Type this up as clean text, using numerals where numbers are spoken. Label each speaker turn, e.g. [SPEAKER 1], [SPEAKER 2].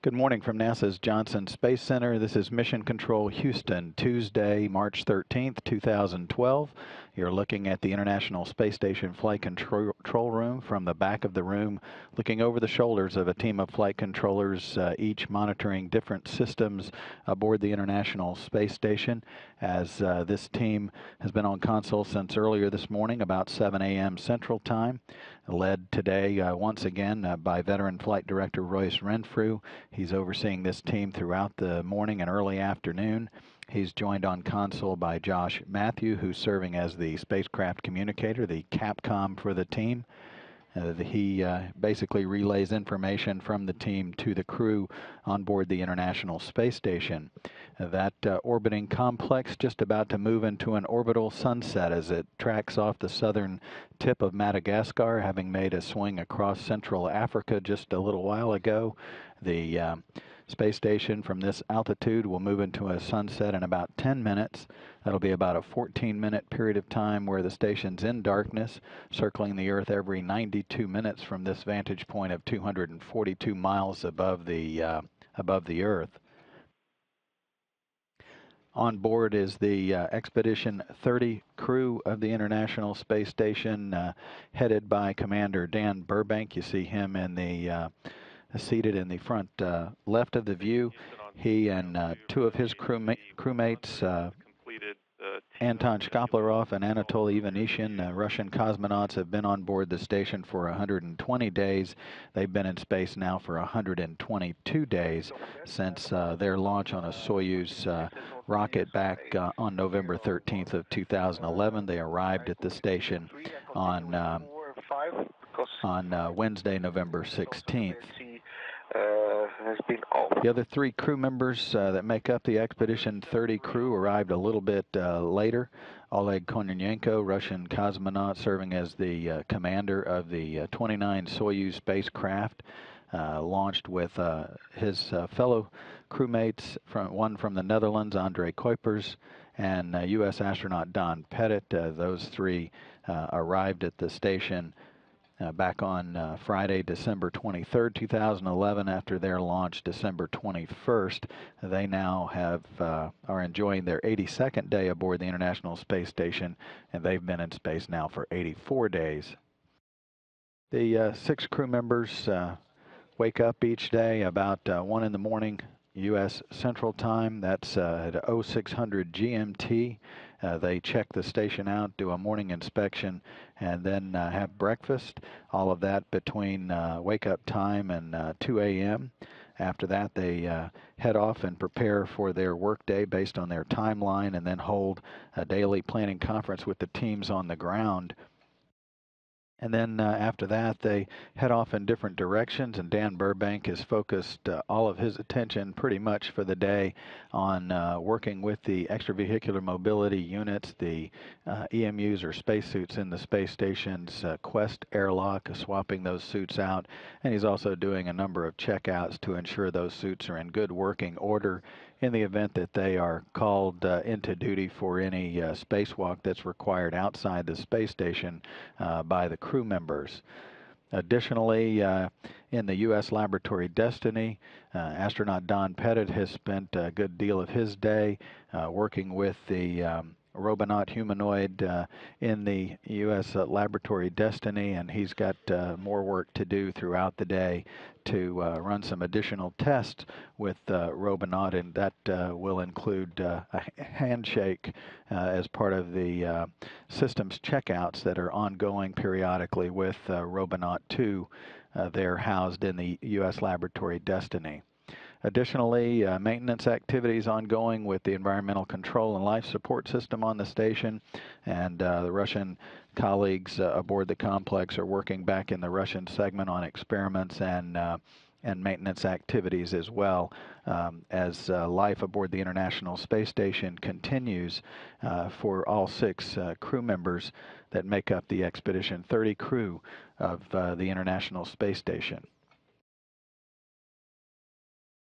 [SPEAKER 1] Good morning from NASA's Johnson Space Center. This is Mission Control Houston, Tuesday, March 13th, 2012. You're looking at the International Space Station Flight Control Room from the back of the room, looking over the shoulders of a team of flight controllers, each monitoring different systems aboard the International Space Station. As this team has been on console since earlier this morning, about 7 a.m. Central Time, led today once again by veteran flight director Royce Renfrew. He's overseeing this team throughout the morning and early afternoon. He's joined on console by Josh Matthew, who's serving as the spacecraft communicator, the Capcom for the team. He basically relays information from the team to the crew on board the International Space Station. That orbiting complex just about to move into an orbital sunset as it tracks off the southern tip of Madagascar, having made a swing across Central Africa just a little while ago. The space station from this altitude will move into a sunset in about 10 minutes. That'll be about a 14-minute period of time where the station's in darkness, circling the Earth every 92 minutes from this vantage point of 242 miles above the Earth. On board is the Expedition 30 crew of the International Space Station, headed by Commander Dan Burbank. You see him in the seated in the front left of the view. He and two of his crewmates, Anton Shkaplerov and Anatoly Ivanishin, Russian cosmonauts, have been on board the station for 120 days. They've been in space now for 122 days since their launch on a Soyuz rocket back on November 13th of 2011. They arrived at the station on Wednesday, November 16th. The other three crew members that make up the Expedition 30 crew arrived a little bit later. Oleg Kononenko, Russian cosmonaut serving as the commander of the 29 Soyuz spacecraft, launched with his fellow crewmates, one from the Netherlands, André Kuipers, and U.S. astronaut Don Pettit. Those three arrived at the station back on Friday, December 23rd, 2011, after their launch December 21st. They now are enjoying their 82nd day aboard the International Space Station, and they've been in space now for 84 days. The 6 crew members wake up each day about 1 in the morning U.S. Central Time. That's at 0600 GMT. They check the station out, do a morning inspection, and then have breakfast. All of that between wake-up time and 2 a.m. After that, they head off and prepare for their workday based on their timeline, and then hold a daily planning conference with the teams on the ground. And then after that, they head off in different directions, and Dan Burbank has focused all of his attention pretty much for the day on working with the extravehicular mobility units, the EMUs or spacesuits in the space station's Quest airlock, swapping those suits out. And he's also doing a number of checkouts to ensure those suits are in good working order in the event that they are called into duty for any spacewalk that's required outside the space station by the crew members. Additionally, in the U.S. laboratory Destiny, astronaut Don Pettit has spent a good deal of his day working with the Robonaut humanoid in the U.S. Laboratory Destiny, and he's got more work to do throughout the day to run some additional tests with Robonaut, and that will include a handshake as part of the systems checkouts that are ongoing periodically with Robonaut 2. They're housed in the U.S. Laboratory Destiny. Additionally, maintenance activities ongoing with the environmental control and life support system on the station, and the Russian colleagues aboard the complex are working back in the Russian segment on experiments and maintenance activities as well, as life aboard the International Space Station continues for all 6 crew members that make up the Expedition 30 crew of the International Space Station.